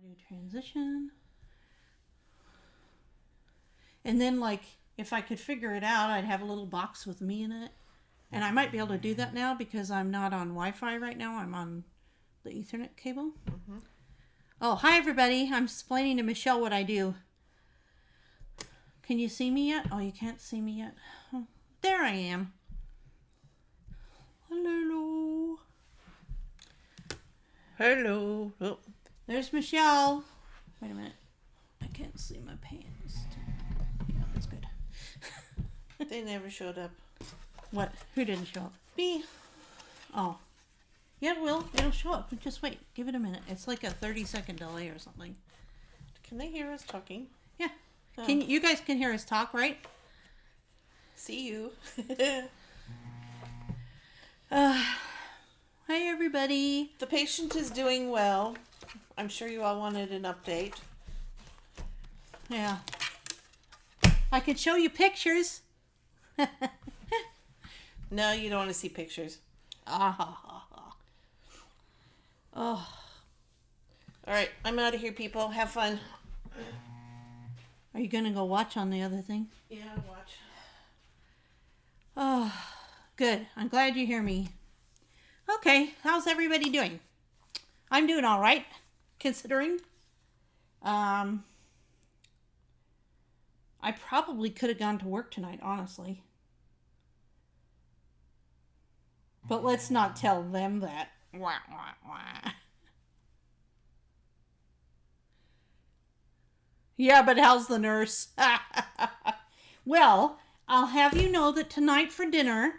New transition. And then, like, if I could figure it out, I'd have a little box with me in it. And I might be able to do that now because I'm not on Wi-Fi right now. I'm on the Ethernet cable. Mm-hmm. Oh, hi, everybody. I'm explaining to Michelle what I do. Can you see me yet? Oh, you can't see me yet. Oh, there I am. Hello. Hello. Oh, there's Michelle. Wait a minute. I can't see my pants. Yeah, that's good. They never showed up. What? Who didn't show up? Me. Oh. Yeah, it will. It'll show up. Just wait. Give it a minute. It's like a 30-second delay or something. Can they hear us talking? Yeah. Oh. You guys can hear us talk, right? See you. Hi, everybody. The patient is doing well. I'm sure you all wanted an update. Yeah. I could show you pictures. No, you don't want to see pictures. Oh. All right, I'm out of here, people. Have fun. Are you going to go watch on the other thing? Yeah, watch. Oh, good. I'm glad you hear me. Okay, how's everybody doing? I'm doing all right, considering. I probably could have gone to work tonight, honestly. But let's not tell them that. Wah, wah, wah. Yeah, but how's the nurse? Well, I'll have you know that tonight for dinner,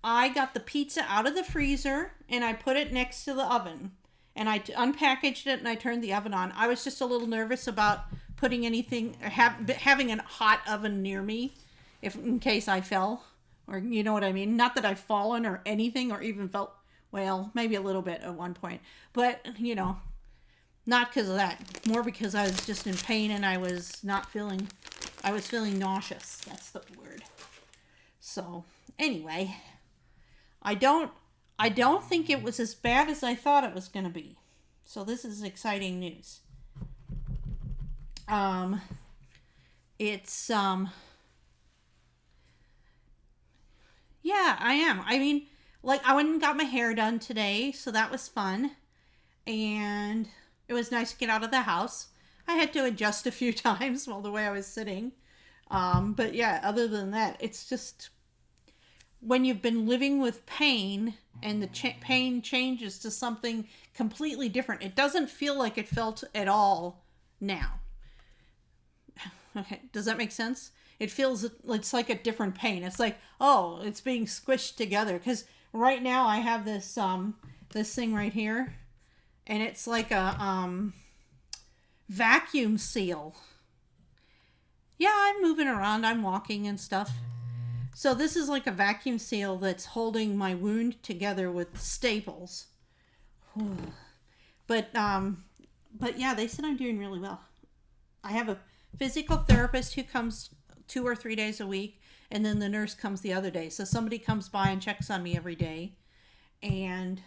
I got the pizza out of the freezer and I put it next to the oven. And I unpackaged it and I turned the oven on. I was just a little nervous about putting anything, having a hot oven near me, in case I fell. Or, you know what I mean? Not that I've fallen or anything or even felt, well, maybe a little bit at one point. But, you know, not because of that. More because I was just in pain and I was feeling nauseous. That's the word. So, anyway, I don't think it was as bad as I thought it was going to be. So this is exciting news. Yeah, I am. I mean, like, I went and got my hair done today, so that was fun. And it was nice to get out of the house. I had to adjust a few times while the way I was sitting. But yeah, other than that, it's just when you've been living with pain and the pain changes to something completely different, it doesn't feel like it felt at all now. Okay, does that make sense? It feels, it's like a different pain. It's like, oh, it's being squished together. Because right now I have this thing right here, and it's like a vacuum seal. Yeah, I'm moving around. I'm walking and stuff. So this is like a vacuum seal that's holding my wound together with staples. But yeah, they said I'm doing really well. I have a physical therapist who comes 2 or 3 days a week, and then the nurse comes the other day. So somebody comes by and checks on me every day, and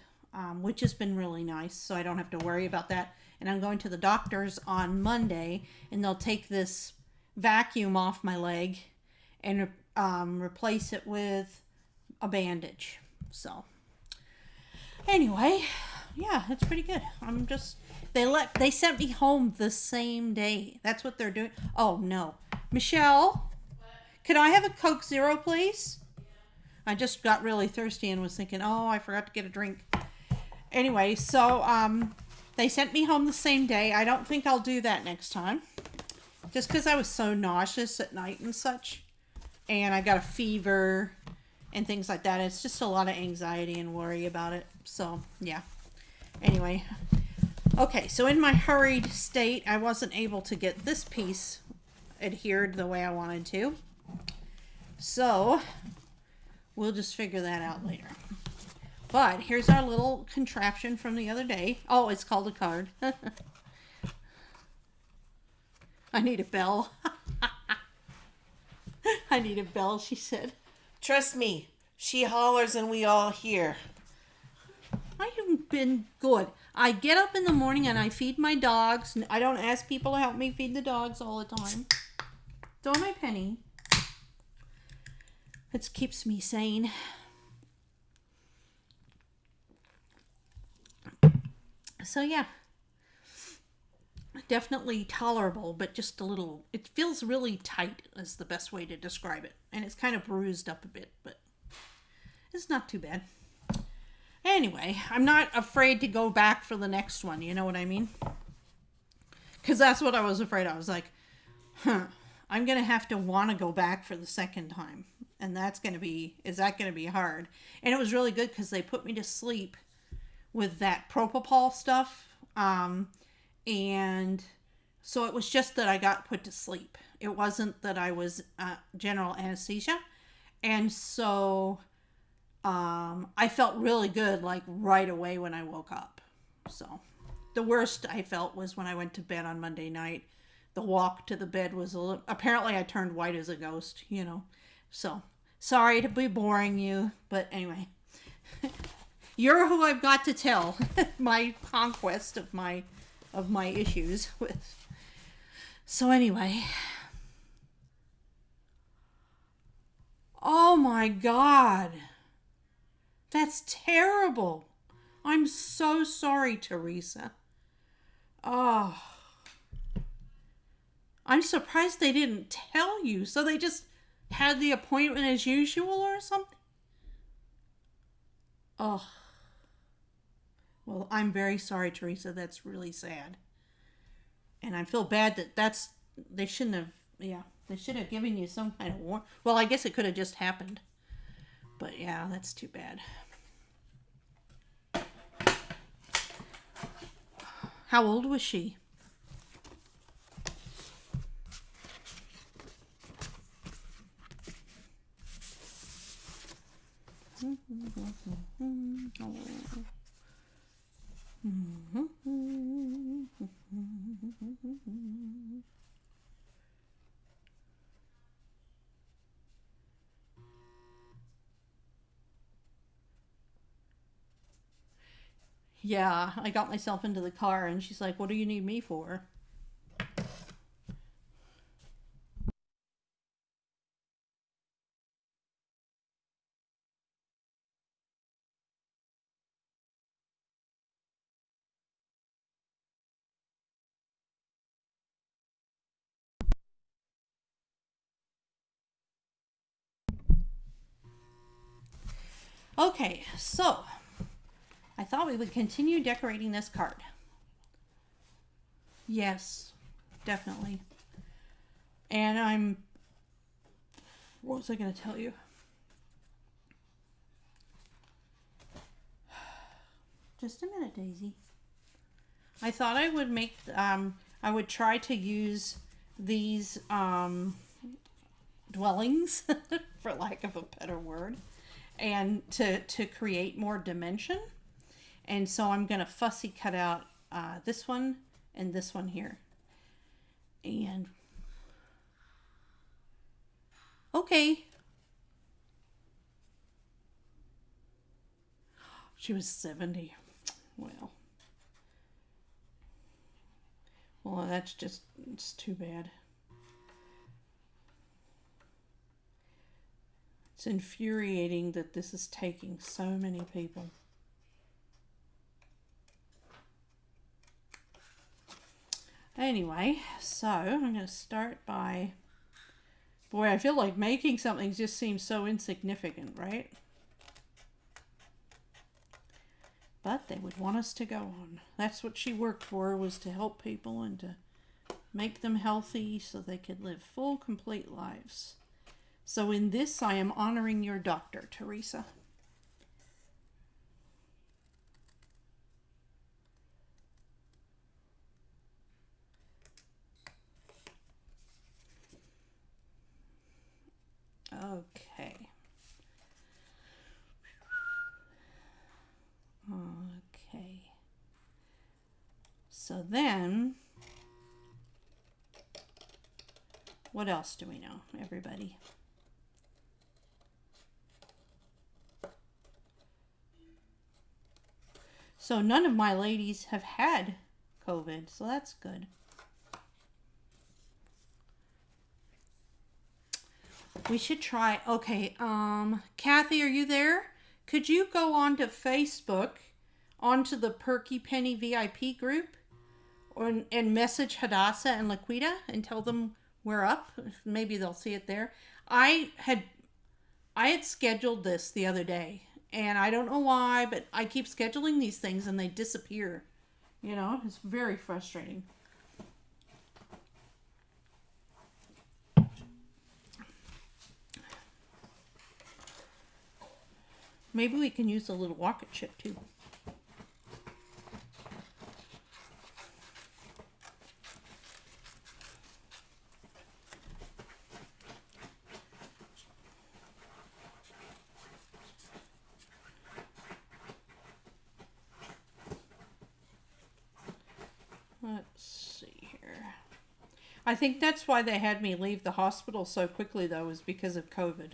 which has been really nice. So I don't have to worry about that. And I'm going to the doctor's on Monday, and they'll take this vacuum off my leg and replace it with a bandage. So anyway, yeah, it's pretty good. They sent me home the same day. That's what they're doing. Oh no, Michelle, could I have a Coke Zero, please? I just got really thirsty and was thinking, oh, I forgot to get a drink. Anyway, so they sent me home the same day. I don't think I'll do that next time, just because I was so nauseous at night and such. And I got a fever and things like that. It's just a lot of anxiety and worry about it. So, yeah. Anyway. Okay, so in my hurried state, I wasn't able to get this piece adhered the way I wanted to. So, we'll just figure that out later. But, here's our little contraption from the other day. Oh, it's called a card. I need a bell. I need a bell, she said. Trust me, she hollers and we all hear. I haven't been good. I get up in the morning and I feed my dogs. I don't ask people to help me feed the dogs all the time. Don't I, Penny? It keeps me sane. So yeah, definitely tolerable, but just a little, it feels really tight is the best way to describe it. And it's kind of bruised up a bit, but it's not too bad. Anyway, I'm not afraid to go back for the next one, you know what I mean? Because that's what I was afraid of. I was like, I'm going to have to want to go back for the second time. And is that going to be hard? And it was really good because they put me to sleep with that propofol stuff. And so it was just that I got put to sleep. It wasn't that I was general anesthesia. And so I felt really good like right away when I woke up. So the worst I felt was when I went to bed on Monday night. The walk to the bed was apparently I turned white as a ghost, you know. So sorry to be boring you, but anyway. You're who I've got to tell my conquest of my issues with. So anyway. Oh my God. That's terrible. I'm so sorry, Teresa. Oh. I'm surprised they didn't tell you. So they just had the appointment as usual or something? Oh. Well, I'm very sorry, Teresa. That's really sad. And I feel bad that they shouldn't have, they should have given you some kind of warning. Well, I guess it could have just happened. But yeah, that's too bad. How old was she? Yeah, I got myself into the car and she's like, what do you need me for? Okay, so I thought we would continue decorating this card. Yes, definitely. And what was I going to tell you? Just a minute, Daisy. I thought I would I would try to use these dwellings, for lack of a better word, and to create more dimension. And so I'm going to fussy cut out this one and this one here. And okay. She was 70. Well, it's too bad. It's infuriating that this is taking so many people. Anyway, so I'm going to start by... Boy, I feel like making something just seems so insignificant, right? But they would want us to go on. That's what she worked for, was to help people and to make them healthy so they could live full, complete lives. So in this, I am honoring your doctor, Teresa. Okay. Okay. So then, what else do we know, everybody? So none of my ladies have had COVID, so that's good. We should try. Okay, Kathy, are you there? Could you go on to Facebook, onto the Perky Penny VIP group, and message Hadassah and Laquita and tell them we're up? Maybe they'll see it there. I had scheduled this the other day, and I don't know why, but I keep scheduling these things and they disappear. You know, it's very frustrating. Maybe we can use a little rocket ship too. Let's see here. I think that's why they had me leave the hospital so quickly, though, is because of COVID.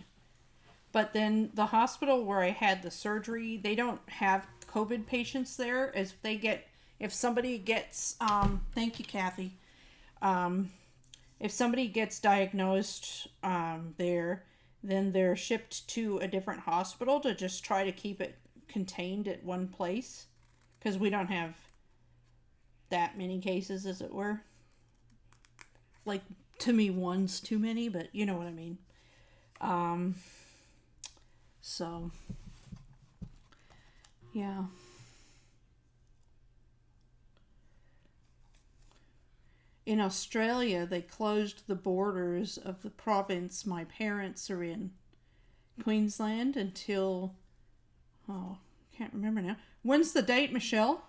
But then the hospital where I had the surgery, they don't have COVID patients there. If somebody gets, thank you, Kathy. If somebody gets diagnosed there, then they're shipped to a different hospital to just try to keep it contained at one place. Because we don't have that many cases, as it were. Like, to me, one's too many, but you know what I mean. So, yeah. In Australia, they closed the borders of the province my parents are in, Queensland, until, can't remember now. When's the date, Michelle?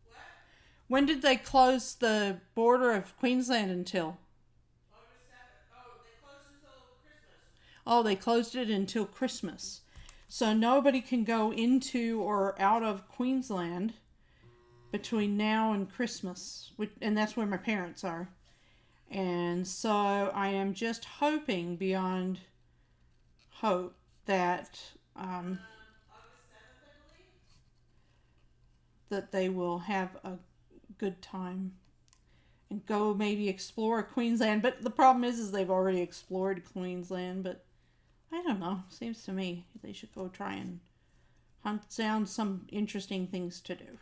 What? When did they close the border of Queensland until? August 7th. Oh, they closed until Christmas. Oh, they closed it until Christmas. So nobody can go into or out of Queensland between now and Christmas. And that's where my parents are. And so I am just hoping beyond hope that August 7th, I believe. that they will have a good time and go maybe explore Queensland. But the problem is they've already explored Queensland, but I don't know. Seems to me they should go try and hunt down some interesting things to do.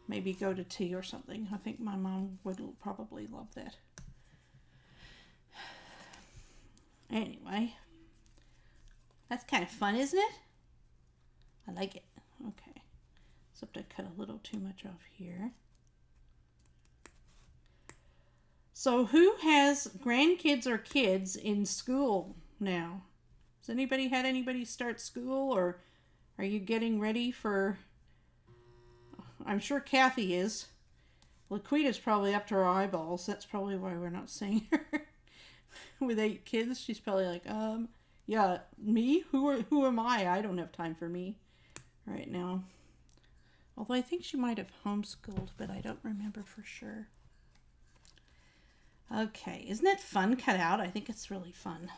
Maybe go to tea or something. I think my mom would probably love that. Anyway, that's kind of fun, isn't it? I like it. Okay. Except I cut a little too much off here. So who has grandkids or kids in school now? Has anybody had anybody start school, or are you getting ready for... I'm sure Kathy is. Laquita's probably up to her eyeballs. That's probably why we're not seeing her. With 8 kids, she's probably like, yeah, me? Who am I? I don't have time for me right now. Although I think she might have homeschooled, but I don't remember for sure. Okay, isn't it fun cut out? I think it's really fun.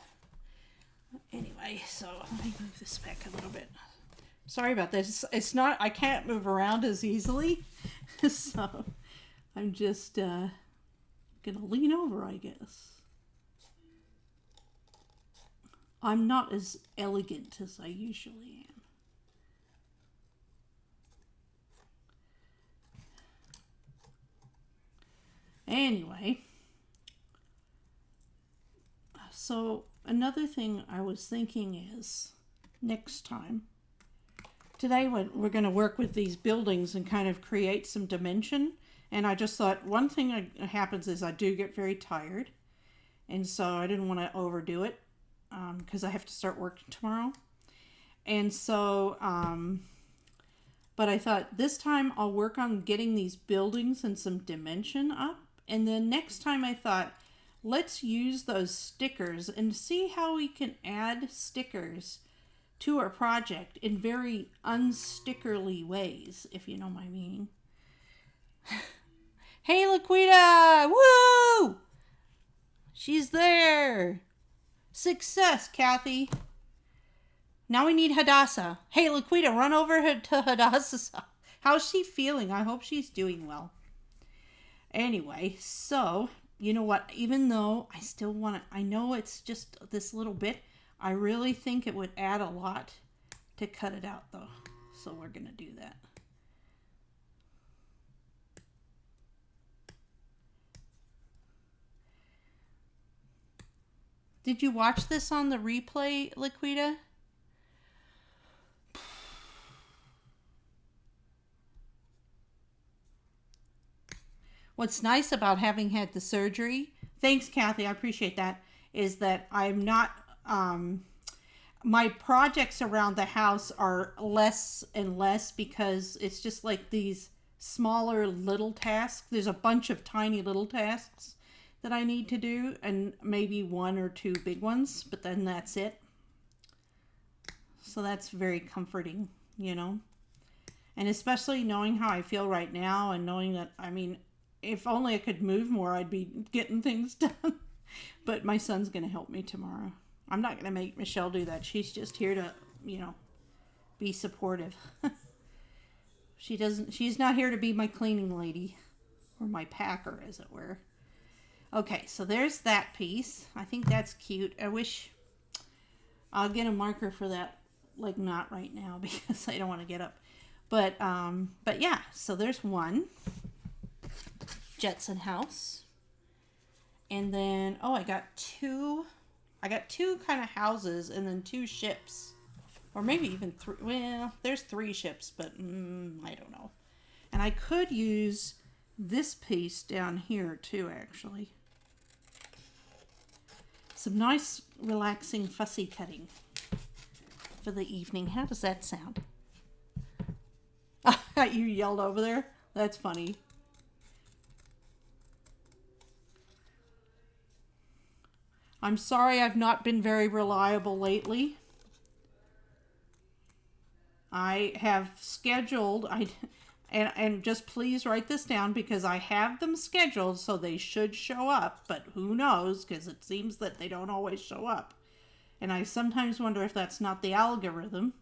Anyway, so let me move this back a little bit. Sorry about this. It's not, I can't move around as easily. So I'm just gonna lean over, I guess. I'm not as elegant as I usually am. Anyway, so another thing I was thinking is next time, today we're going to work with these buildings and kind of create some dimension. And I just thought one thing that happens is I do get very tired. And so I didn't want to overdo it because I have to start working tomorrow. And so, but I thought this time I'll work on getting these buildings and some dimension up. And then next time I thought, let's use those stickers and see how we can add stickers to our project in very unstickerly ways, if you know my meaning. Hey, Laquita! Woo! She's there! Success, Kathy! Now we need Hadassah. Hey, Laquita, run over to Hadassah's How's she feeling? I hope she's doing well. Anyway, so, you know what? Even though I still want to, I know it's just this little bit, I really think it would add a lot to cut it out, though. So we're going to do that. Did you watch this on the replay, Liquida? What's nice about having had the surgery, thanks Kathy, I appreciate that, is that I'm not, my projects around the house are less and less because it's just like these smaller little tasks. There's a bunch of tiny little tasks that I need to do and maybe one or two big ones, but then that's it. So that's very comforting, you know, and especially knowing how I feel right now and knowing that, I mean, if only I could move more, I'd be getting things done. But my son's going to help me tomorrow. I'm not going to make Michelle do that. She's just here to, you know, be supportive. She's not here to be my cleaning lady or my packer, as it were. Okay, so there's that piece. I think that's cute. I wish I'll get a marker for that, like not right now because I don't want to get up. But yeah, so there's one. Jetson house. And then, oh, I got two kind of houses and then two ships. Or maybe even three. Well, there's three ships, but I don't know. And I could use this piece down here too, actually. Some nice, relaxing, fussy cutting for the evening. How does that sound? You yelled over there? That's funny. I'm sorry I've not been very reliable lately. I have scheduled, and just please write this down because I have them scheduled so they should show up, but who knows because it seems that they don't always show up. And I sometimes wonder if that's not the algorithm.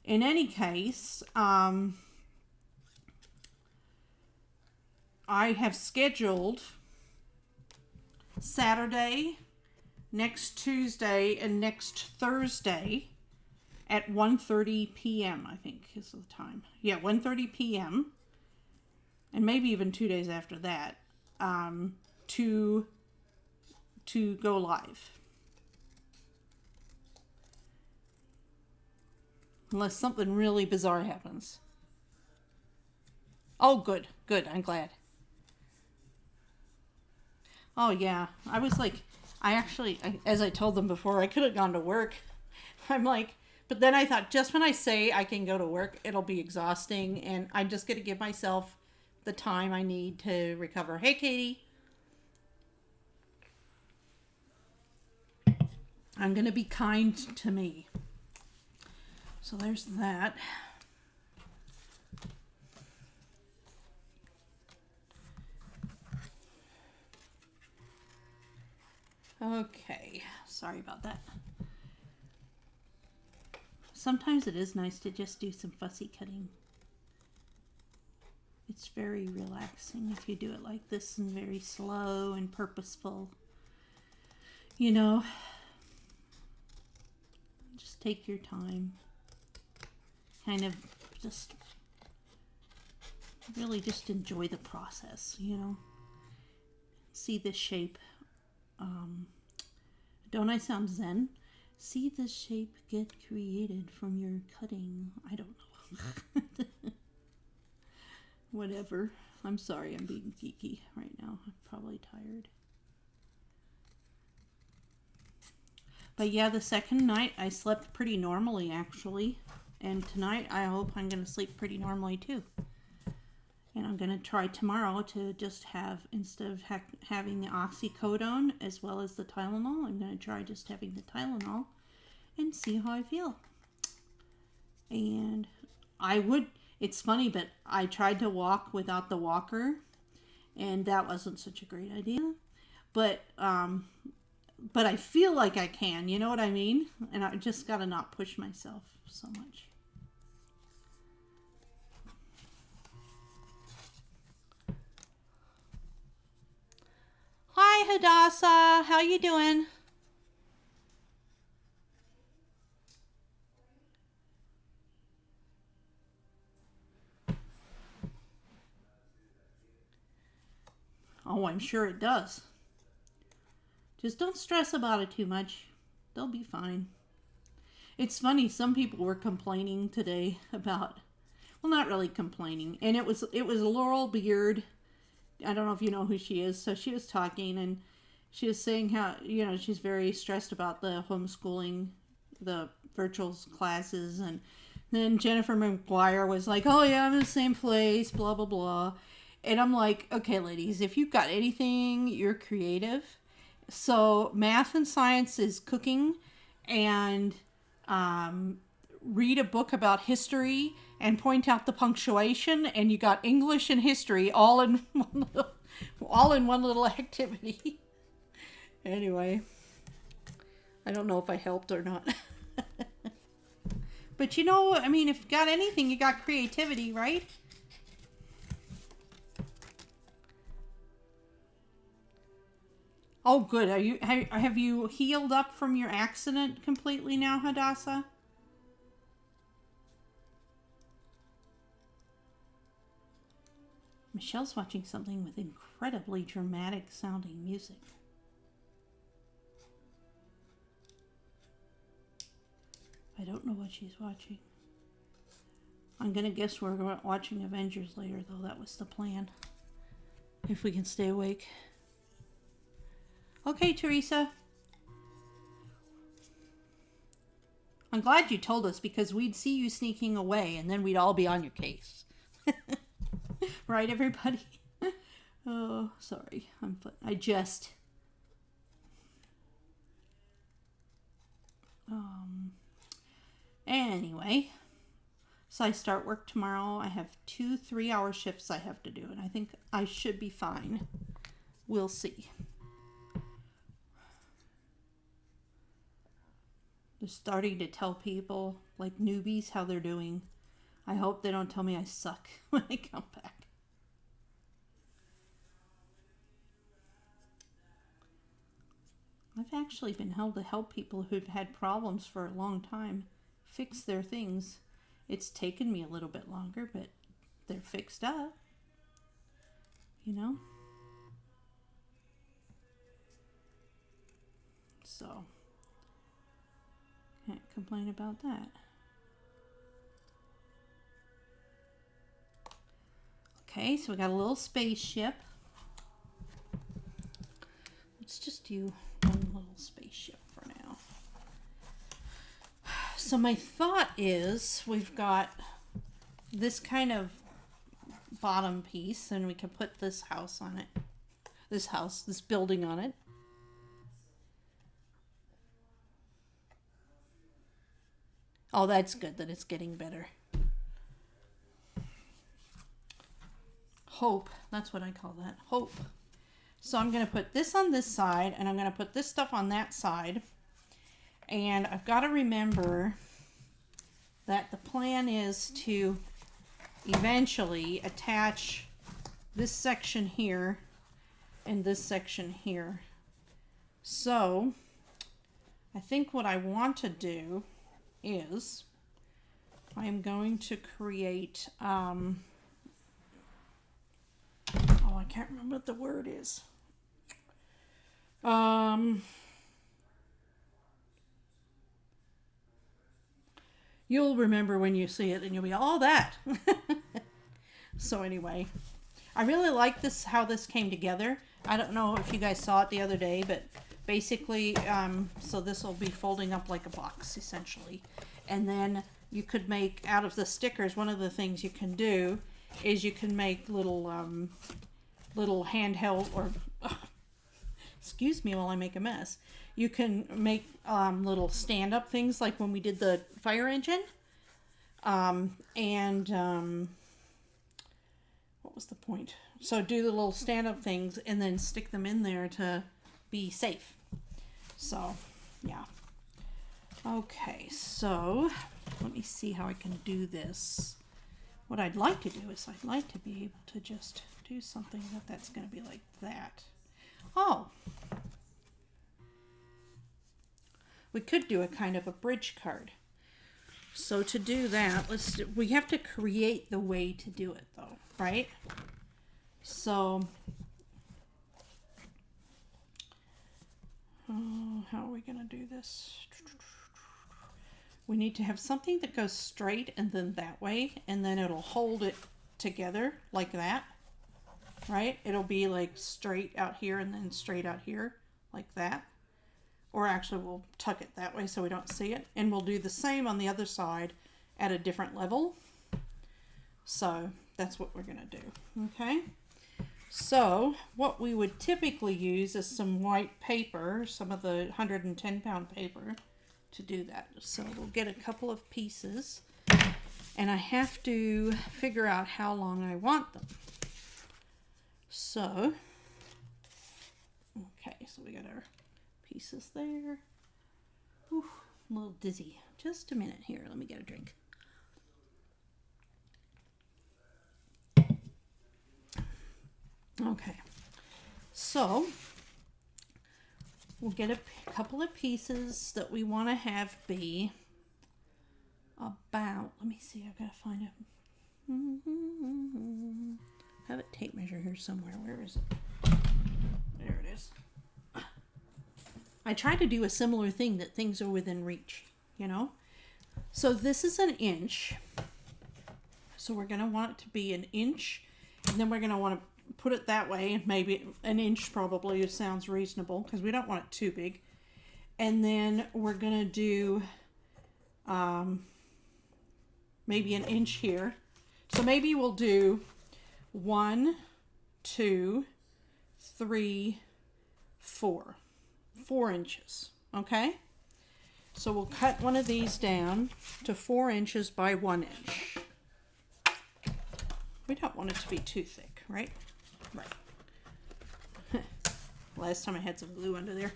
In any case, I have scheduled Saturday, next Tuesday, and next Thursday at 1:30 p.m. I think is the time. Yeah, 1:30 p.m. and maybe even 2 days after that to go live. Unless something really bizarre happens. Oh, good. I'm glad. Oh, yeah. I was like, as I told them before, I could have gone to work. I'm like, but then I thought, just when I say I can go to work, it'll be exhausting, and I'm just going to give myself the time I need to recover. Hey, Katie. I'm going to be kind to me. So there's that. Okay, sorry about that. Sometimes it is nice to just do some fussy cutting. It's very relaxing if you do it like this and very slow and purposeful. You know, just take your time. Kind of just really just enjoy the process, you know. See this shape. Don't I sound zen? See the shape get created from your cutting. I don't know. Whatever. I'm sorry I'm being geeky right now. I'm probably tired. But yeah, the second night I slept pretty normally actually. And tonight I hope I'm going to sleep pretty normally too. And I'm going to try tomorrow to just have, instead of having the oxycodone as well as the Tylenol, I'm going to try just having the Tylenol and see how I feel. And it's funny, but I tried to walk without the walker, and that wasn't such a great idea. But I feel like I can, you know what I mean? And I just got to not push myself so much. Hi, Hadassah. How you doing? Oh, I'm sure it does. Just don't stress about it too much. They'll be fine. It's funny, some people were complaining today about, well, not really complaining, and it was Laurel Beard. I don't know if you know who she is. So she was talking, and she was saying how, she's very stressed about the homeschooling, the virtual classes, and then Jennifer McGuire was like, oh yeah, I'm in the same place, blah blah blah. And I'm like, okay, ladies, if you've got anything, you're creative. So math and science is cooking, and read a book about history and point out the punctuation, and you got English and history all in one little activity. Anyway, I don't know if I helped or not. But I mean, if you got anything, you got creativity, right? Oh, good. Have you healed up from your accident completely now, Hadassah? Michelle's watching something with incredibly dramatic sounding music. I don't know what she's watching. I'm gonna guess we're watching Avengers later, though. That was the plan. If we can stay awake. Okay, Teresa. I'm glad you told us, because we'd see you sneaking away and then we'd all be on your case. Right, everybody? Oh, sorry. I just... Anyway, so I start work tomorrow. I have 2 3-hour shifts I have to do, and I think I should be fine. We'll see. They're starting to tell people, like newbies, how they're doing. I hope they don't tell me I suck when I come back. I've actually been held to help people who've had problems for a long time fix their things. It's taken me a little bit longer, but they're fixed up. So, can't complain about that. Okay, so we got a little spaceship. Let's just do one little spaceship for now. So my thought is we've got this kind of bottom piece, and we can put this house on it. This building on it. Oh, that's good that it's getting better. Hope. That's what I call that. Hope. So I'm going to put this on this side, and I'm going to put this stuff on that side. And I've got to remember that the plan is to eventually attach this section here and this section here. So I think what I want to do is I am going to create, oh, I can't remember what the word is. You'll remember when you see it, and you'll be, oh, that. So anyway, I really like this, how this came together. I don't know if you guys saw it the other day, but basically, so this will be folding up like a box, essentially. And then you could make, out of the stickers, one of the things you can do is you can make little handheld, or excuse me while I make a mess. You can make little stand-up things, like when we did the fire engine. What was the point? So do the little stand-up things and then stick them in there to be safe. So, yeah. Okay, so let me see how I can do this. What I'd like to do is I'd like to be able to just do something that's going to be like that. Oh. We could do a kind of a bridge card. So to do that, we have to create the way to do it though, right? So, how are we going to do this? We need to have something that goes straight and then that way, and then it'll hold it together like that, right? It'll be like straight out here and then straight out here like that. Or actually we'll tuck it that way so we don't see it. And we'll do the same on the other side at a different level. So that's what we're going to do. Okay. So what we would typically use is some white paper, some of the 110-pound paper to do that. So we'll get a couple of pieces and I have to figure out how long I want them. So, okay, so we got our pieces there. Ooh, I'm a little dizzy. Just a minute here. Let me get a drink. Okay. So, we'll get a couple of pieces that we want to have be about, let me see, I've got to find it. I have a tape measure here somewhere. Where is it? There it is. I try to do a similar thing that things are within reach, you know? So this is 1 inch. So we're going to want it to be 1 inch. And then we're going to want to put it that way. And maybe 1 inch probably sounds reasonable because we don't want it too big. And then we're going to do maybe 1 inch here. So maybe we'll do 1, 2, 3, 4. 4 inches, okay? So we'll cut one of these down to 4 inches by 1 inch. We don't want it to be too thick, right? Right. Last time I had some glue under there.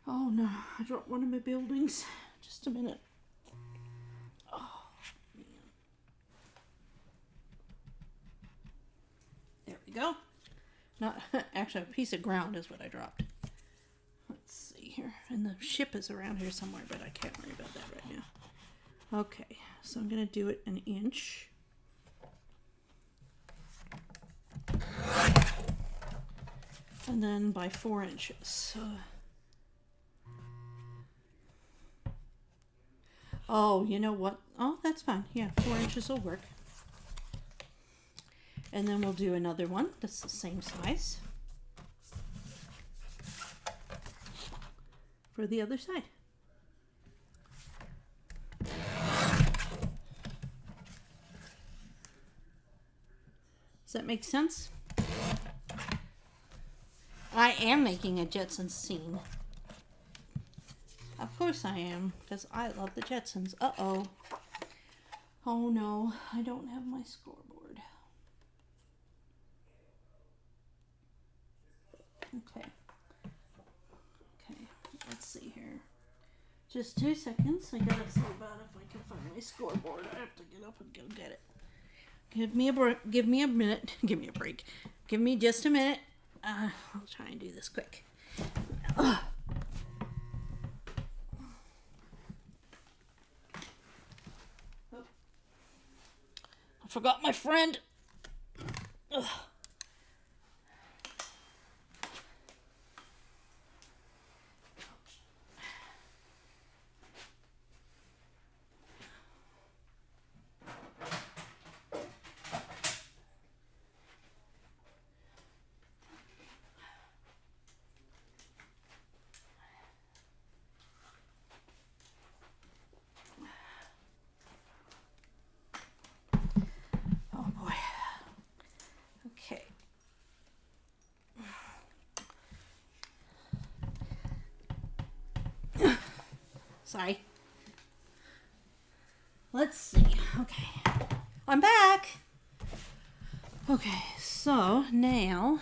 Oh no, I dropped one of my buildings. Just a minute. Oh, man. There we go. Not actually, a piece of ground is what I dropped. Let's see here. And the ship is around here somewhere, but I can't worry about that right now. Okay, so I'm going to do it 1 inch. And then by 4 inches. So, oh, you know what? Oh, that's fine. Yeah, 4 inches will work. And then we'll do another one that's the same size for the other side. Does that make sense? I am making a Jetsons scene. Of course I am, because I love the Jetsons. Uh-oh. Oh no, I don't have my scoreboard. Okay. Okay, let's see here. Just 2 seconds. I gotta see about if I can find my scoreboard. I have to get up and go get it. Give me a break. Give me a minute. Give me a break. Give me just a minute. I'll try and do this quick. Ugh. Oh. I forgot my friend. Ugh. Sorry. Let's see. Okay. I'm back. Okay, so now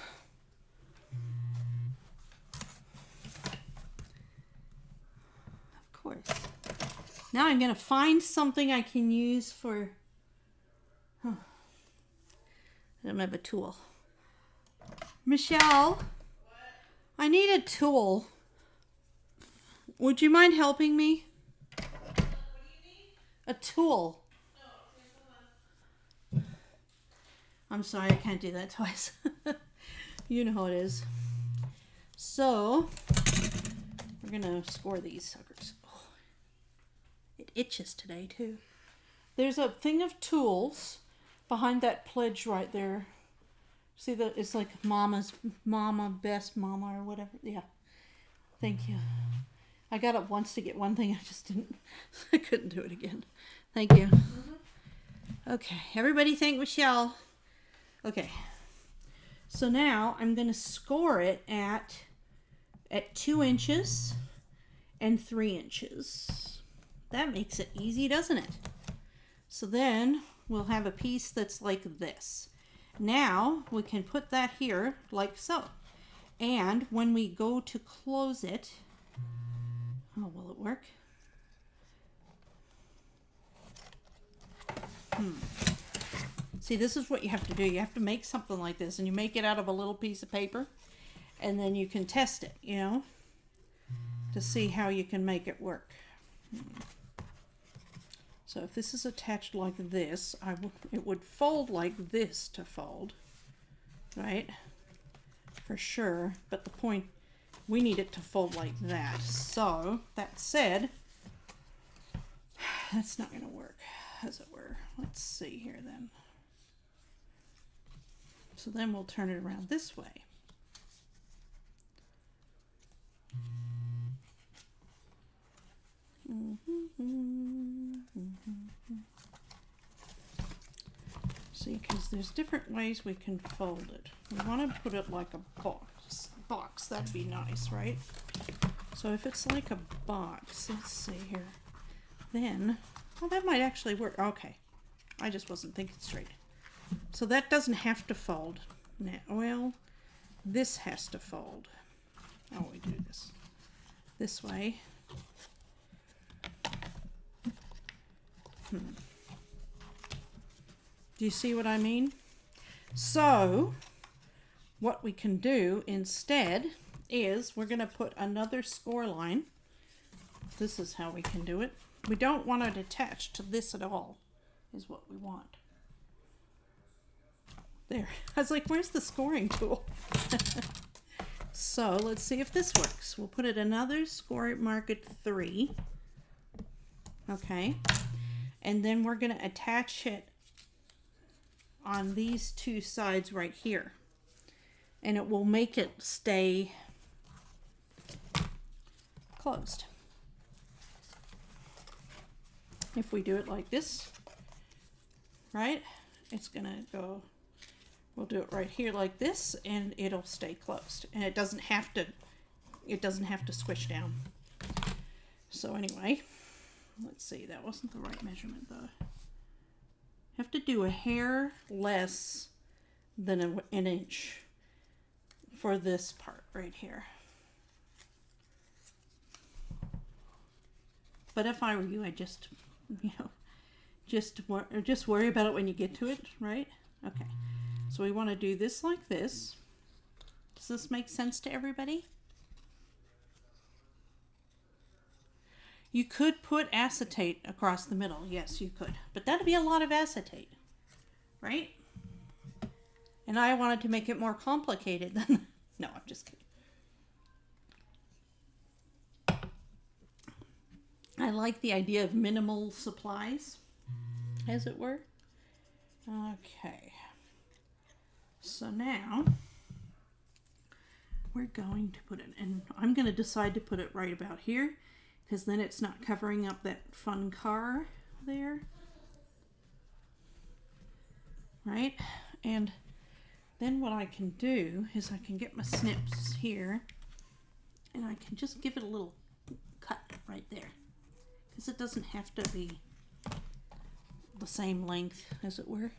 of course. Now I'm going to find something I can use for I don't have a tool. Michelle, I need a tool. Would you mind helping me? What do you need? A tool. No, hold on. I'm sorry, I can't do that twice. You know how it is. So, we're gonna score these suckers. Oh, it itches today too. There's a thing of tools behind that pledge right there. See that it's like mama, best mama or whatever. Yeah. Thank you. I got up once to get one thing. I just didn't. I couldn't do it again. Thank you. Okay. Everybody thank Michelle. Okay. So now I'm going to score it at 2 inches and 3 inches. That makes it easy, doesn't it? So then we'll have a piece that's like this. Now we can put that here like so. And when we go to close it, oh, will it work? See, this is what you have to do. You have to make something like this, and you make it out of a little piece of paper, and then you can test it, you know, to see how you can make it work. So if this is attached like this, it would fold like this to fold, right? For sure, but the point, we need it to fold like that. So, that said, that's not going to work, as it were. Let's see here then. So then we'll turn it around this way. See, because there's different ways we can fold it. We want to put it like a box. That'd be nice, right? So if it's like a box, let's see here. Then, well, that might actually work. Okay, I just wasn't thinking straight. So that doesn't have to fold. Now, well, this has to fold. Oh, we do this way. Do you see what I mean? So, what we can do instead is we're going to put another score line. This is how we can do it. We don't want it attached to this at all, is what we want. There. I was like, where's the scoring tool? So, let's see if this works. We'll put it another score mark at 3. Okay. And then we're going to attach it on these two sides right here. And it will make it stay closed. If we do it like this, right? It's going to go, we'll do it right here like this, and it'll stay closed. And it doesn't have to squish down. So anyway, let's see, that wasn't the right measurement though. Have to do a hair less than an inch for this part right here. But if I were you, I'd just, you know, just worry about it when you get to it, right? Okay. So we want to do this like this. Does this make sense to everybody? You could put acetate across the middle. Yes, you could. But that'd be a lot of acetate, right? And I wanted to make it more complicated than... No, I'm just kidding. I like the idea of minimal supplies, as it were. Okay. So now, we're going to put it, and I'm going to decide to put it right about here, because then it's not covering up that fun car there. Right? And then what I can do is I can get my snips here, and I can just give it a little cut right there. Because it doesn't have to be the same length, as it were.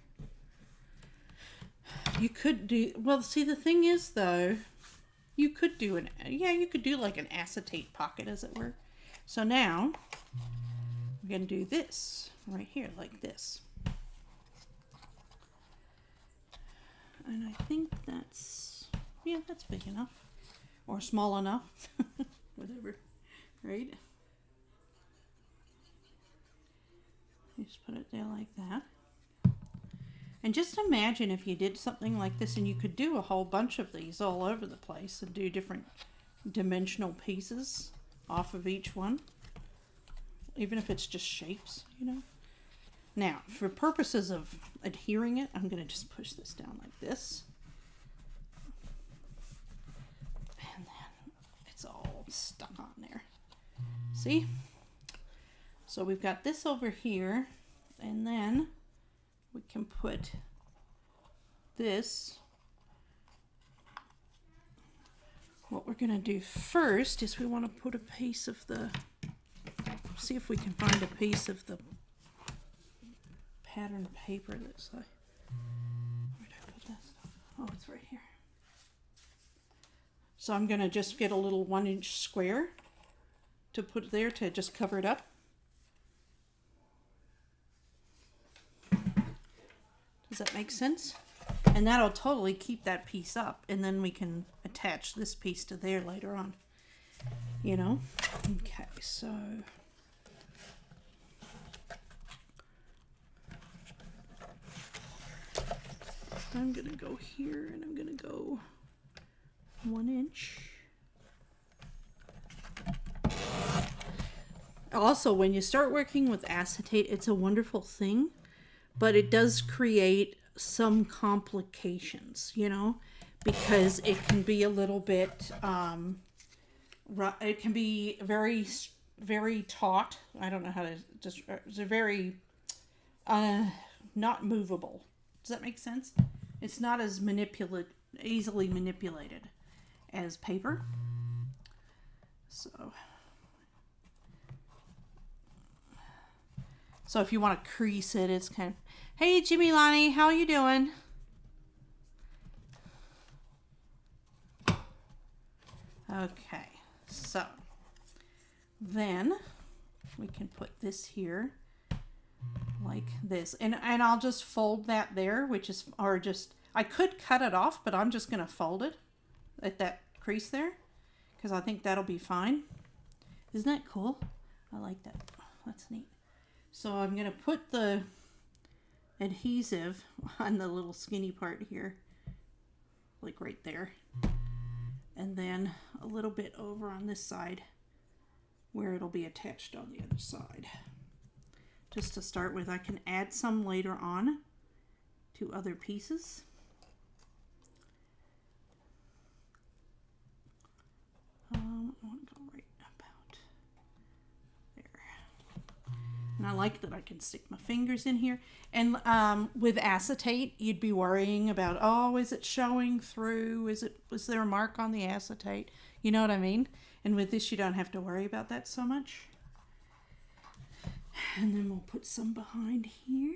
You could do, well, see, the thing is, though, you could do you could do like an acetate pocket, as it were. So now, we're going to do this right here, like this. And I think that's, yeah, that's big enough. or small enough. Whatever, right? Just put it there like that. And just imagine if you did something like this and you could do a whole bunch of these all over the place and do different dimensional pieces off of each one. Even if it's just shapes, you know. Now, for purposes of adhering it, I'm going to just push this down like this. And then it's all stuck on there. See? So we've got this over here, and then we can put this. What we're going to do first is we want to put a piece of the, see if we can find a piece of the pattern paper that's like, where did I put that stuff? Oh, it's right here. So I'm going to just get a little 1-inch square to put there to just cover it up. Does that make sense? And that'll totally keep that piece up, and then we can attach this piece to there later on. You know? Okay, so I'm gonna go here and I'm gonna go 1 inch. Also, when you start working with acetate, it's a wonderful thing, but it does create some complications, you know, because it can be a little bit, it can be very, very taut. I don't know how to just, it's a very, not movable. Does that make sense? It's not as easily manipulated as paper. So if you want to crease it, it's kind of, hey, Jimmy Lonnie, how are you doing? Okay, so then we can put this here like this. And I'll just fold that there, which is, or just, I could cut it off, but I'm just going to fold it at that crease there because I think that'll be fine. Isn't that cool? I like that. That's neat. So I'm going to put the adhesive on the little skinny part here, like right there. And then a little bit over on this side where it'll be attached on the other side. Just to start with, I can add some later on to other pieces. I want to go right about there. And I like that I can stick my fingers in here. And with acetate, you'd be worrying about, oh, is it showing through? Was there a mark on the acetate? You know what I mean? And with this, you don't have to worry about that so much. And then we'll put some behind here.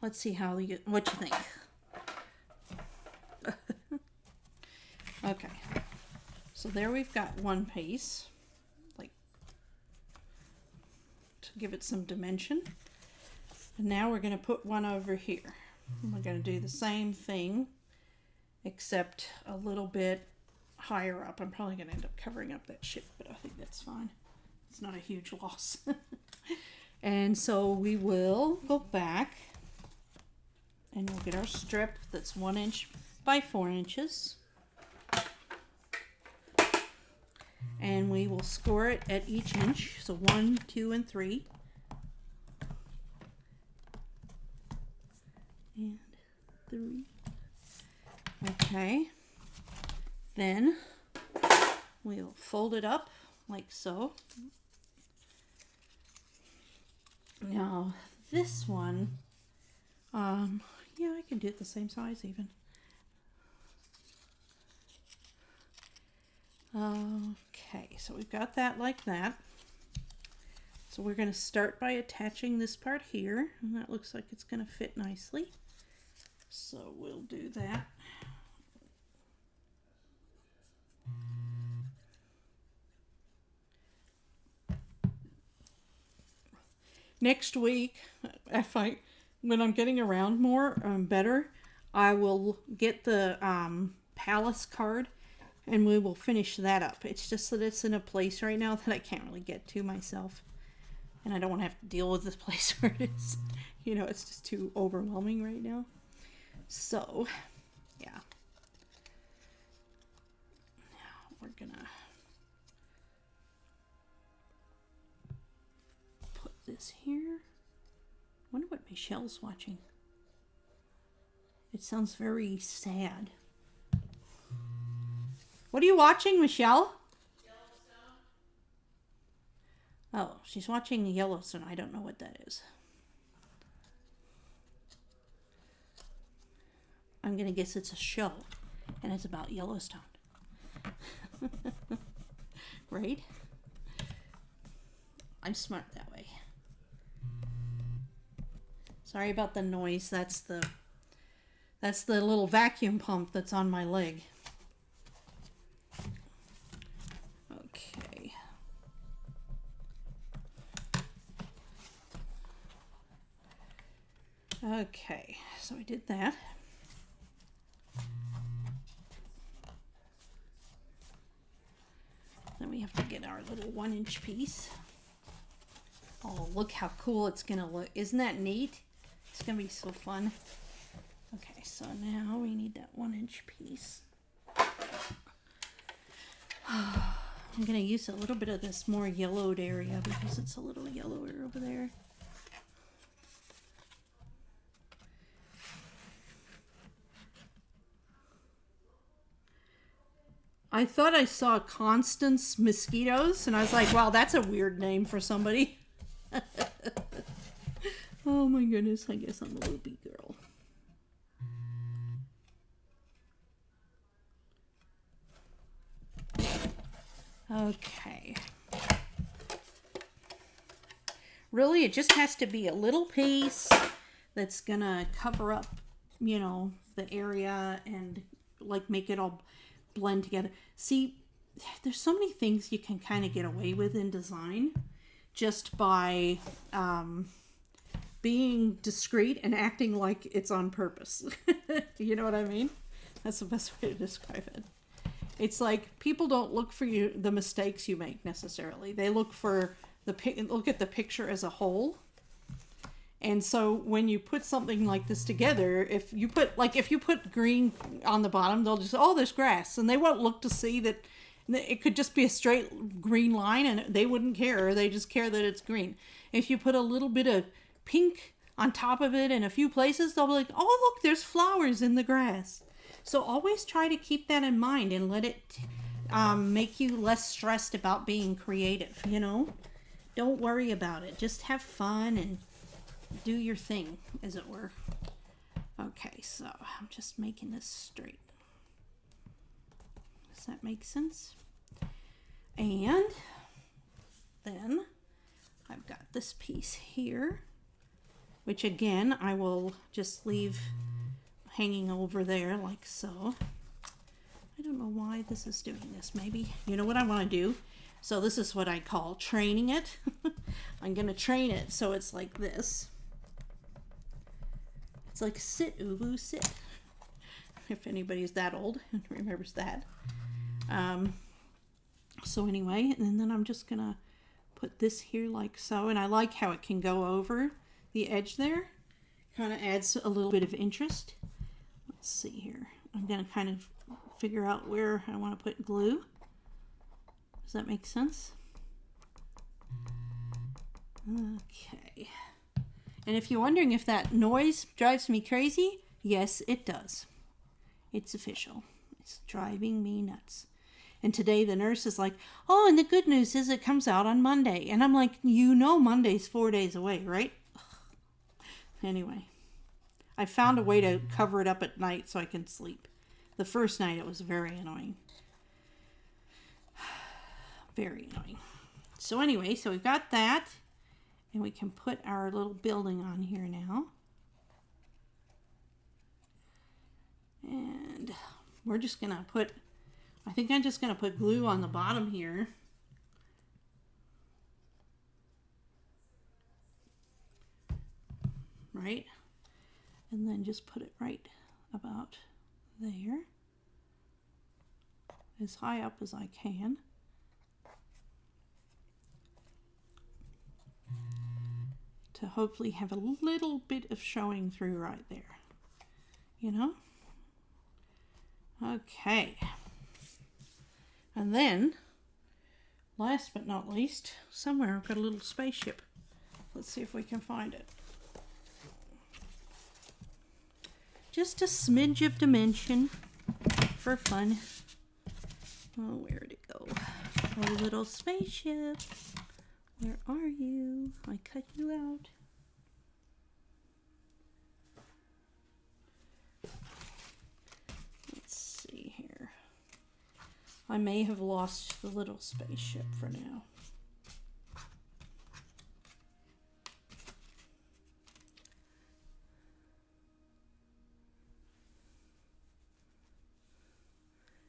Let's see what you think. Okay, so there we've got one piece, like, to give it some dimension. And now we're going to put one over here. And we're going to do the same thing, except a little bit higher up. I'm probably going to end up covering up that ship, but I think that's fine. It's not a huge loss. And so we will go back and we'll get our strip that's 1 inch by 4 inches. And we will score it at each inch. So 1, 2, and 3. And 3. Okay. Then we'll fold it up like so. Now this one, yeah, I can do it the same size even. Okay, so we've got that like that. So we're going to start by attaching this part here, and that looks like it's going to fit nicely. So we'll do that. next week, when I'm getting around more, better, I will get the Palace card, and we will finish that up. It's just that it's in a place right now that I can't really get to myself, and I don't want to have to deal with this place where it is. It's just too overwhelming right now. So, yeah. Now we're gonna put this here. I wonder what Michelle's watching. It sounds very sad. What are you watching, Michelle? Yellowstone. Oh, she's watching Yellowstone. I don't know what that is. I'm going to guess it's a show, and it's about Yellowstone. Right? I'm smart that way. Sorry about the noise. That's the little vacuum pump that's on my leg. Okay. Okay, so I did that. Then we have to get our little 1-inch piece. Oh, look how cool it's gonna look. Isn't that neat? It's gonna be so fun. Okay, so now we need that 1-inch piece. I'm gonna use a little bit of this more yellowed area because it's a little yellower over there. I thought I saw Constance mosquitoes, and I was like, wow, that's a weird name for somebody. Oh my goodness, I guess I'm a loopy girl. Okay. Really, it just has to be a little piece that's gonna cover up, the area and like make it all blend together. See, there's so many things you can kind of get away with in design just by being discreet and acting like it's on purpose. You know what I mean? That's the best way to describe it. It's like people don't look for the mistakes you make necessarily. They look at the picture as a whole. And so when you put something like this together, if you put green on the bottom, they'll just, oh, there's grass. And they won't look to see that it could just be a straight green line and they wouldn't care. They just care that it's green. If you put a little bit of pink on top of it in a few places, they'll be like, oh, look, there's flowers in the grass. So always try to keep that in mind and let it make you less stressed about being creative, Don't worry about it. Just have fun and do your thing, as it were. Okay, so I'm just making this straight. Does that make sense? And then I've got this piece here, which again, I will just leave hanging over there like so. I don't know why this is doing this. Maybe, you know what I want to do? So this is what I call training it. I'm going to train it so it's like this. It's like sit, Ubu, sit. If anybody's that old and remembers that. So anyway, and then I'm just going to put this here like so. And I like how it can go over the edge there. Kind of adds a little bit of interest. Let's see here. I'm going to kind of figure out where I want to put glue. Does that make sense? Okay. And if you're wondering if that noise drives me crazy, yes, it does. It's official. It's driving me nuts. And today the nurse is like, oh, and the good news is it comes out on Monday. And I'm like, Monday's 4 days away, right? Anyway, I found a way to cover it up at night so I can sleep. The first night it was very annoying. Very annoying. So anyway, so we've got that. And we can put our little building on here now. And we're just going to put, I think I'm just going to put glue on the bottom here. right? And then just put it right about there, as high up as I can. To hopefully have a little bit of showing through right there, you know? Okay. And then, last but not least, somewhere I've got a little spaceship. Let's see if we can find it. Just a smidge of dimension for fun. Oh, where'd it go? Oh, little spaceship. Where are you? I cut you out. Let's see here. I may have lost the little spaceship for now.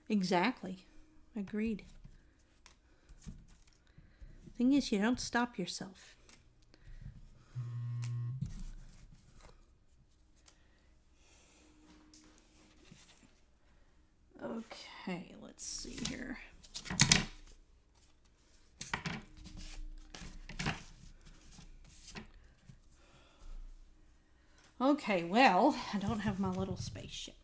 Exactly. Agreed. Thing is, you don't stop yourself. Okay, let's see here. Okay, well, I don't have my little spaceship.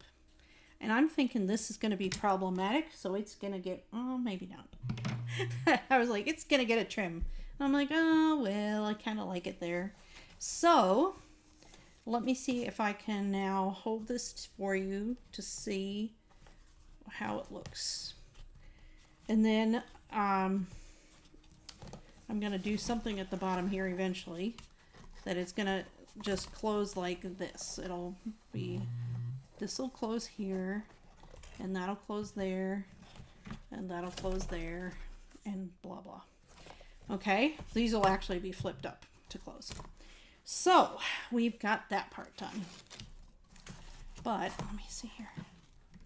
And I'm thinking this is going to be problematic, so it's going to get, oh, maybe not. I was like, it's going to get a trim. And I'm like, oh, well, I kind of like it there. So, let me see if I can now hold this for you to see how it looks. And then, I'm going to do something at the bottom here eventually that it's going to just close like this. It'll be... This will close here, and that'll close there, and that'll close there, and blah, blah. Okay, these will actually be flipped up to close. So, we've got that part done. But, let me see here.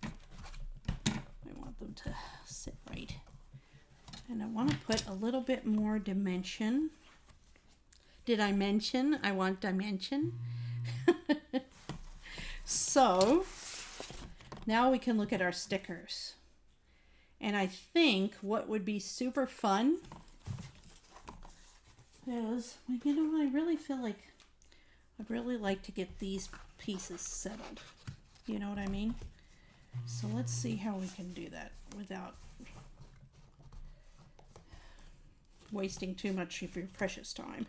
I want them to sit right. And I want to put a little bit more dimension. Did I mention I want dimension? So, now we can look at our stickers. And I think what would be super fun is, you know, I really feel like I'd really like to get these pieces settled. You know what I mean? So let's see how we can do that without wasting too much of your precious time.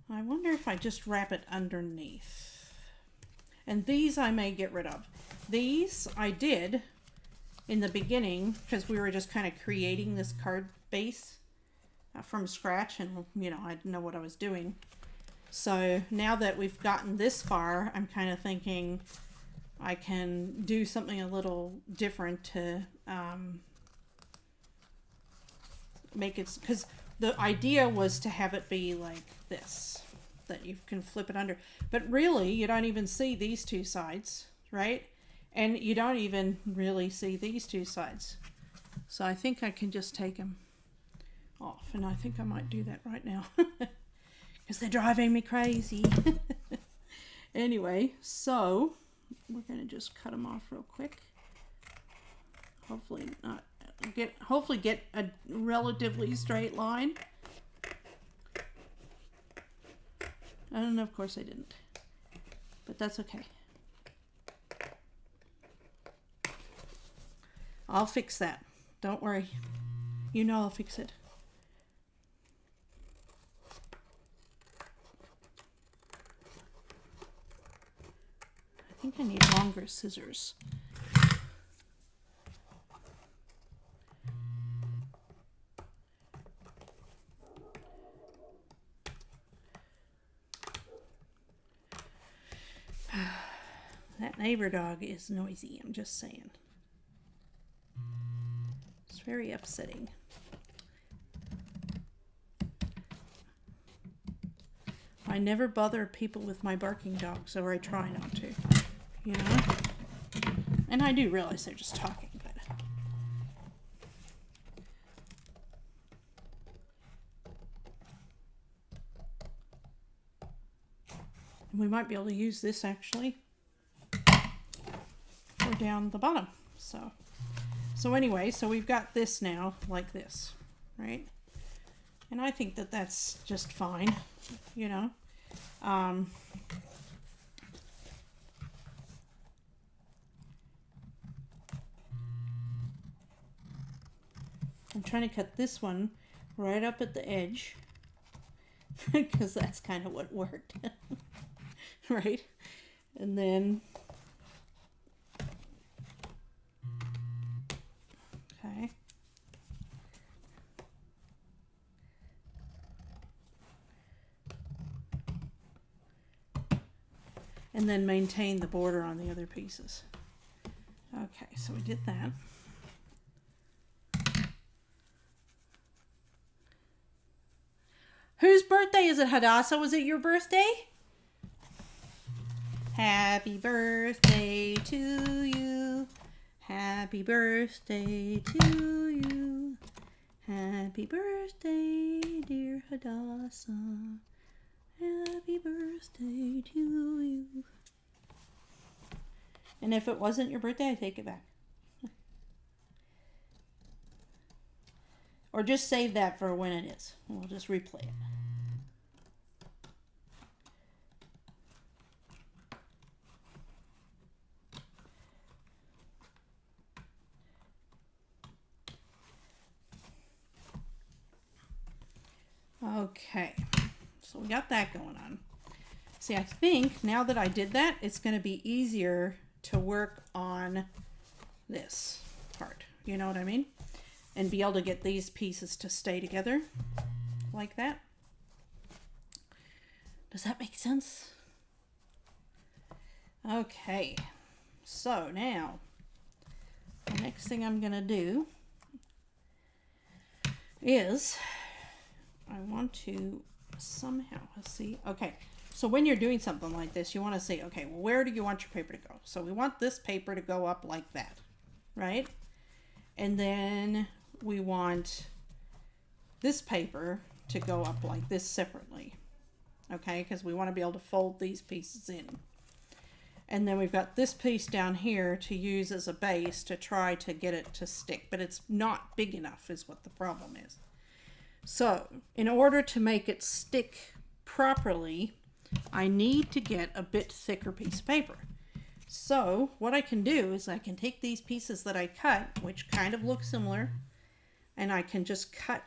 I wonder if I just wrap it underneath. And these I may get rid of. These I did in the beginning because we were just kind of creating this card base from scratch, and you know, I didn't know what I was doing. So now that we've gotten this far, I'm kind of thinking I can do something a little different to make it, because the idea was to have it be like this, that you can flip it under. But really, you don't even see these two sides, right? And you don't even really see these two sides. So I think I can just take them off. And I think I might do that right now. Because they're driving me crazy. Anyway, so we're going to just cut them off real quick. Hopefully get a relatively straight line. And of course I didn't. But that's okay. I'll fix that. Don't worry. You know I'll fix it. I think I need longer scissors. That neighbor dog is noisy, I'm just saying. It's very upsetting. I never bother people with my barking dogs, or I try not to, you know? And I do realize they're just talking, but... And we might be able to use this actually for down the bottom. So anyway, so we've got this now like this, right? And I think that that's just fine, you know. I'm trying to cut this one right up at the edge because that's kind of what worked, right? And then, okay. And then maintain the border on the other pieces. Okay, so we did that. Whose birthday is it, Hadassah? Was it your birthday? Happy birthday to you. Happy birthday to you. Happy birthday, dear Hadassah. Happy birthday to you. And if it wasn't your birthday, I take it back. Or just save that for when it is. We'll just replay it. Okay, so we got that going on. See, I think now that I did that, it's going to be easier to work on this part. You know what I mean? And be able to get these pieces to stay together like that. Does that make sense? Okay, so now the next thing I'm going to do is I want to somehow, let's see, okay, so when you're doing something like this, you want to say, okay, well, where do you want your paper to go? So we want this paper to go up like that, right? And then we want this paper to go up like this separately, okay? Because we want to be able to fold these pieces in. And then we've got this piece down here to use as a base to try to get it to stick, but it's not big enough is what the problem is. So in order to make it stick properly, I need to get a bit thicker piece of paper. So what I can do is I can take these pieces that I cut, which kind of look similar, and I can just cut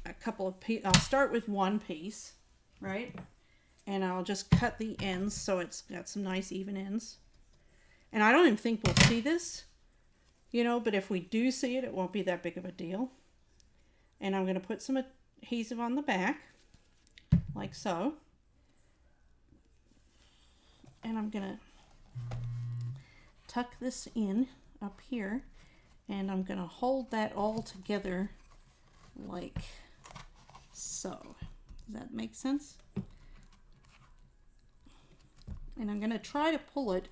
a couple of pieces. I'll start with one piece, right? And I'll just cut the ends so it's got some nice even ends. And I don't even think we'll see this, you know, but if we do see it, it won't be that big of a deal. And I'm going to put some adhesive on the back, like so. And I'm going to tuck this in up here, and I'm going to hold that all together like so. Does that make sense? And I'm going to try to pull it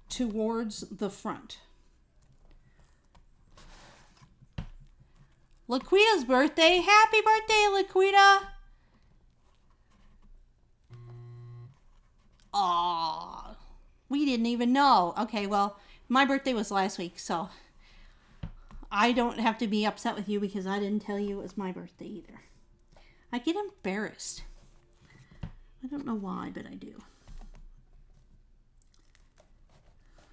towards the front. Laquita's birthday. Happy birthday, Laquita. Aw, we didn't even know. Okay, well, my birthday was last week, so I don't have to be upset with you because I didn't tell you it was my birthday either. I get embarrassed. I don't know why, but I do.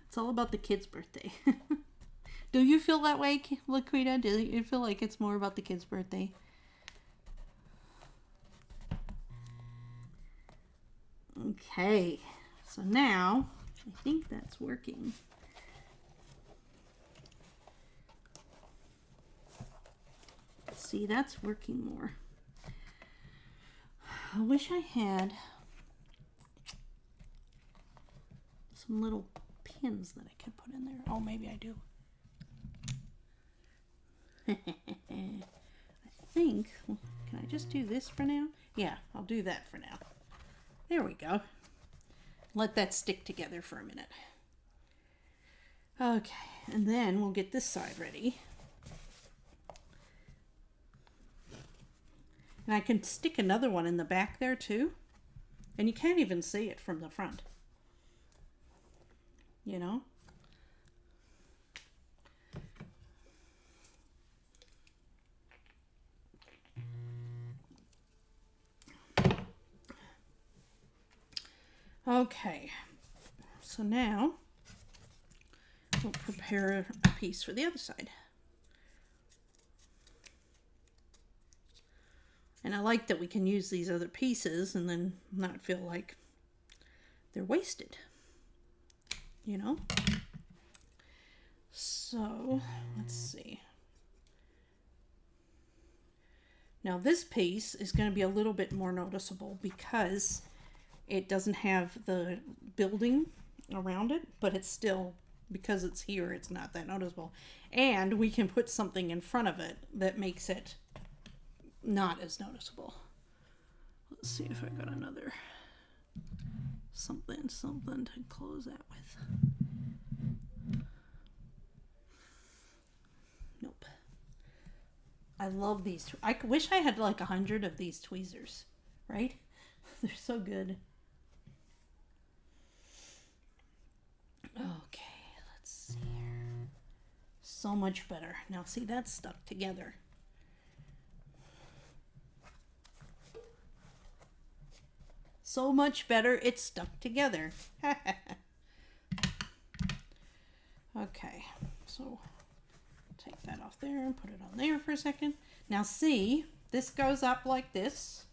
It's all about the kid's birthday. Do you feel that way, Laquita? Do you feel like it's more about the kid's birthday? Okay, so now I think that's working. See, that's working more. I wish I had some little pins that I could put in there. Oh, maybe I do. I think, can I just do this for now? Yeah, I'll do that for now. There we go. Let that stick together for a minute. Okay, and then we'll get this side ready. And I can stick another one in the back there too. And you can't even see it from the front. You know? Okay, so now we'll prepare a piece for the other side. And I like that we can use these other pieces and then not feel like they're wasted, you know? So, let's see. Now this piece is going to be a little bit more noticeable because it doesn't have the building around it, but it's still, because it's here, it's not that noticeable. And we can put something in front of it that makes it not as noticeable. Let's see if I got another something to close that with. Nope. I love these. I wish I had like 100 of these tweezers, right? They're so good. Okay, let's see here. So much better. Now see, that's stuck together. So much better, it's stuck together. Okay, so take that off there and put it on there for a second. Now see, this goes up like this,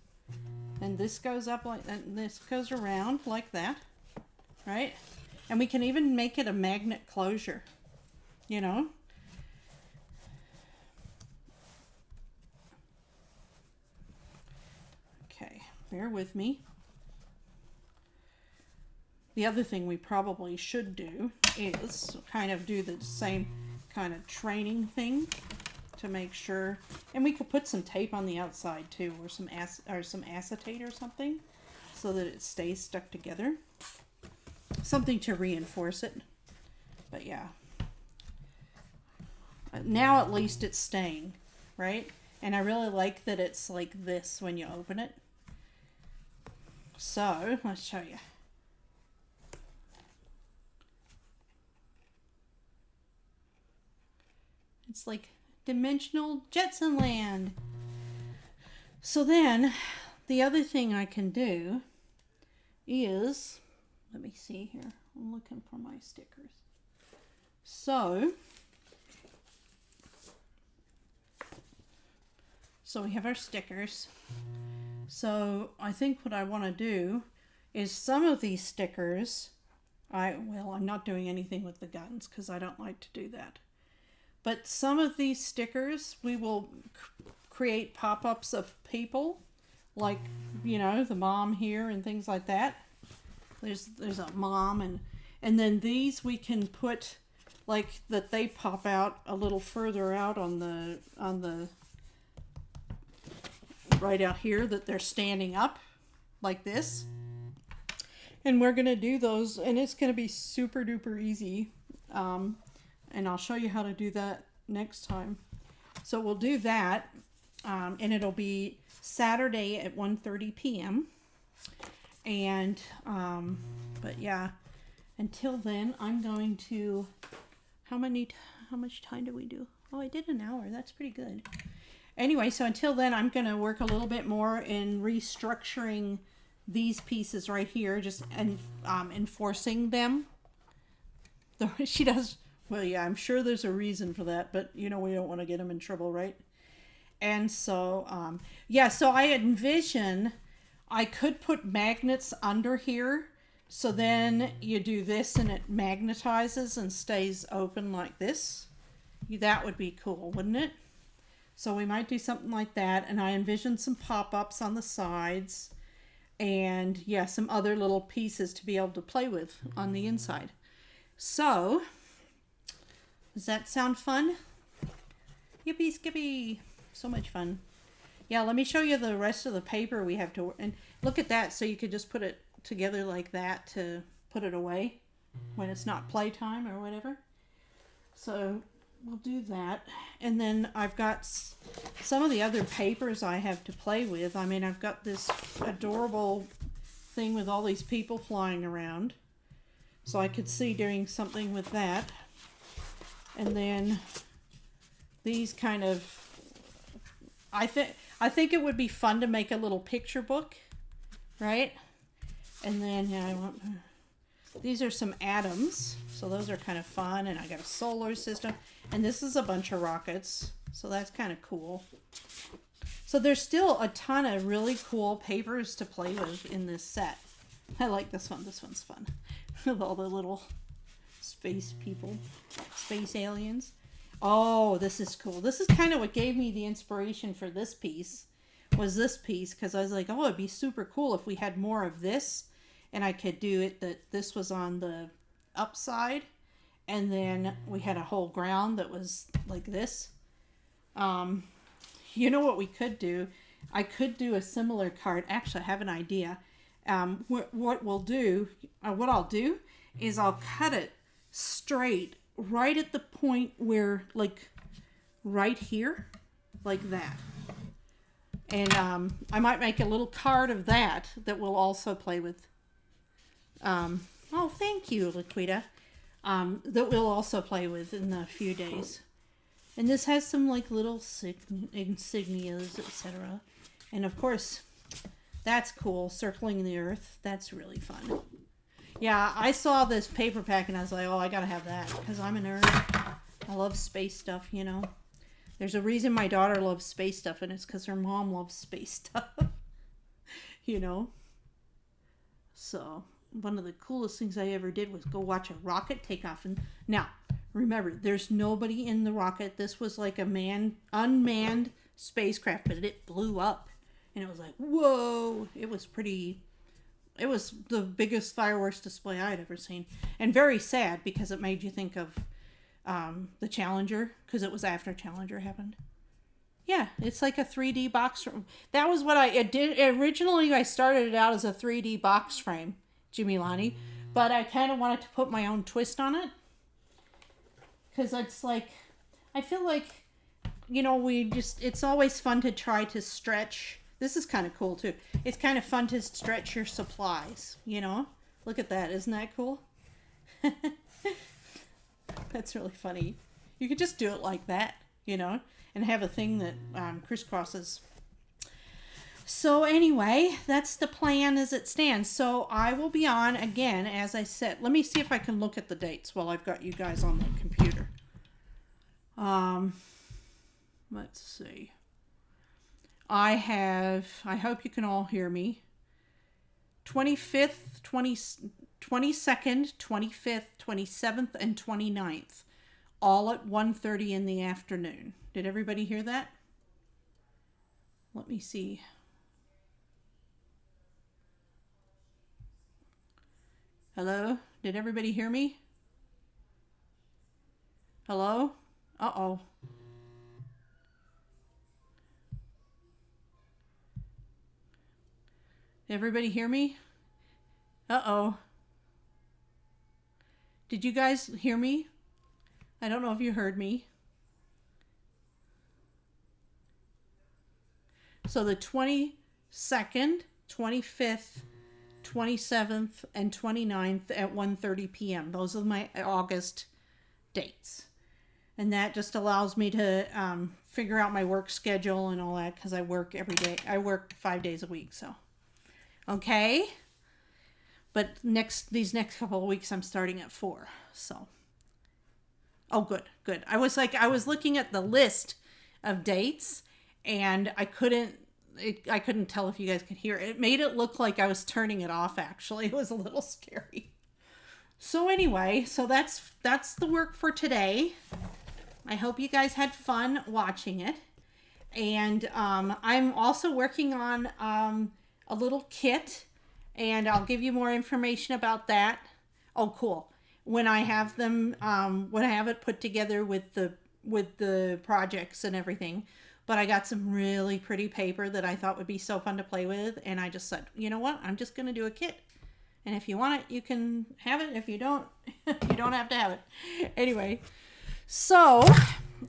and this goes up like that, and this goes around like that, right? And we can even make it a magnet closure, you know? Okay, bear with me. The other thing we probably should do is kind of do the same kind of training thing to make sure, and we could put some tape on the outside too, or some acetate or something, so that it stays stuck together. Something to reinforce it. But yeah. Now at least it's staying, right? And I really like that it's like this when you open it. So, let's show you. It's like dimensional Jetson land. So then, the other thing I can do is, let me see here. I'm looking for my stickers. So we have our stickers. So I think what I want to do is some of these stickers, I'm not doing anything with the guns because I don't like to do that. But some of these stickers, we will create pop-ups of people, like, you know, the mom here and things like that. There's a mom, and then these we can put like that they pop out a little further out on the right out here, that they're standing up like this. And we're gonna do those, and it's gonna be super duper easy. And I'll show you how to do that next time. So we'll do that, and it'll be Saturday at 1:30 p.m. And, but yeah, until then, I'm going to, how much time do we do? Oh, I did an hour. That's pretty good. Anyway, so until then, I'm going to work a little bit more in restructuring these pieces right here, just enforcing them. She does, well, yeah, I'm sure there's a reason for that, but you know, we don't want to get them in trouble, right? And so, yeah, so I envision I could put magnets under here, so then you do this and it magnetizes and stays open like this. That would be cool, wouldn't it? So we might do something like that, and I envision some pop-ups on the sides, and yeah, some other little pieces to be able to play with on the inside. So, does that sound fun? Yippee skippy! So much fun. Yeah, let me show you the rest of the paper we have to, and look at that, so you could just put it together like that to put it away when it's not playtime or whatever. So we'll do that. And then I've got some of the other papers I have to play with. I mean, I've got this adorable thing with all these people flying around. So I could see doing something with that. And then these kind of, I think it would be fun to make a little picture book, right? And then I want, these are some atoms, so those are kind of fun. And I got a solar system, and this is a bunch of rockets, so that's kind of cool. So there's still a ton of really cool papers to play with in this set. I like this one. This one's fun with all the little space people, space aliens. Oh, this is cool. This is kind of what gave me the inspiration for this piece, was this piece, because I was like, oh, it'd be super cool if we had more of this, and I could do it that this was on the upside, and then we had a whole ground that was like this. You know what we could do? I could do a similar card. Actually, I have an idea. What I'll do is I'll cut it straight right at the point where, like, right here, like that. And I might make a little card of that we'll also play with. Oh, thank you, Laquita. That we'll also play with in a few days. And this has some like little insignias, etc. And of course, that's cool. Circling the Earth. That's really fun. Yeah, I saw this paper pack and I was like, oh, I gotta have that because I'm a nerd. I love space stuff, you know. There's a reason my daughter loves space stuff, and it's because her mom loves space stuff. You know. So one of the coolest things I ever did was go watch a rocket take off. And now, remember, there's nobody in the rocket. This was like a unmanned spacecraft, but it blew up. And it was like, whoa. It was the biggest fireworks display I had ever seen. And very sad because it made you think of the Challenger, because it was after Challenger happened. Yeah, it's like a 3D box frame. That was what I did. Originally, I started it out as a 3D box frame, Jimmy Lonnie, but I kind of wanted to put my own twist on it. Because it's like, I feel like, you know, it's always fun to try to stretch. This is kind of cool too. It's kind of fun to stretch your supplies, you know? Look at that. Isn't that cool? That's really funny. You could just do it like that, you know, and have a thing that crisscrosses. So anyway, that's the plan as it stands. So I will be on again, as I said. Let me see if I can look at the dates while I've got you guys on the computer. Let's see. I hope you can all hear me. 25th, 22nd, 25th, 27th, and 29th. All at 1:30 in the afternoon. Did everybody hear that? Let me see. Hello? Did everybody hear me? Hello? Uh-oh. Everybody hear me? Uh-oh. Did you guys hear me? I don't know if you heard me. So the 22nd, 25th, 27th, and 29th at 1:30 p.m. Those are my August dates. And that just allows me to figure out my work schedule and all that, because I work every day. I work 5 days a week, so. Okay? But these next couple of weeks I'm starting at 4, so. Oh, good. I was looking at the list of dates, and I couldn't tell if you guys could hear it. It made it look like I was turning it off, actually. It was a little scary. So anyway, so that's the work for today. I hope you guys had fun watching it. And I'm also working on a little kit, and I'll give you more information about that. Oh, cool. When I have them, when I have it put together with the projects and everything. But I got some really pretty paper that I thought would be so fun to play with, and I just said, you know what? I'm just going to do a kit. And if you want it, you can have it. If you don't, you don't have to have it. Anyway, so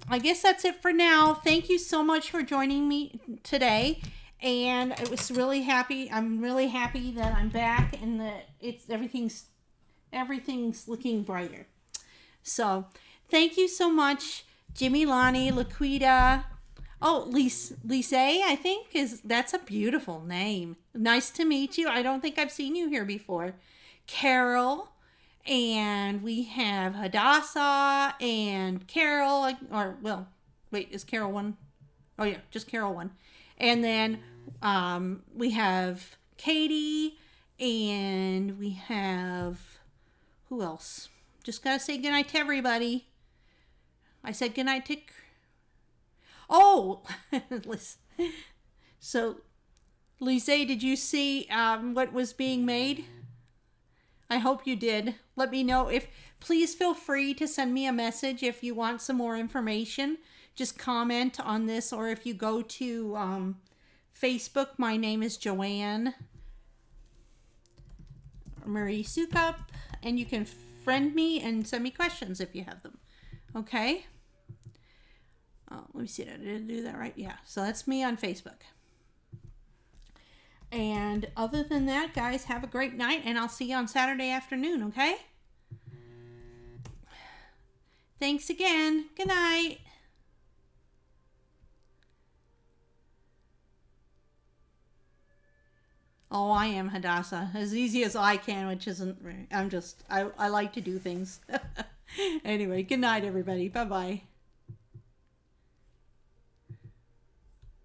I guess that's it for now. Thank you so much for joining me today. and it was really happy. I'm really happy that I'm back and that everything's looking brighter. So, thank you so much, Jimmy, Lonnie, Laquita. Oh, Lise, I think that's a beautiful name. Nice to meet you. I don't think I've seen you here before. Carol, and we have Hadassah and Carol, or well, wait, is Carol one? Oh yeah, just Carol one. And then we have Katie, and we have who else? Just gotta say goodnight to everybody. I said goodnight to. Oh, so Lise, did you see what was being made? I hope you did. Let me know if. Please feel free to send me a message if you want some more information. Just comment on this, or if you go to Facebook, my name is Joanne Marie Sukup, and you can friend me and send me questions if you have them. Okay? Let me see, did I do that right? Yeah, so that's me on Facebook. And other than that, guys, have a great night, and I'll see you on Saturday afternoon, okay? Thanks again. Good night. Oh, I am Hadassah. As easy as I can, which isn't, I like to do things. Anyway, good night, everybody. Bye-bye.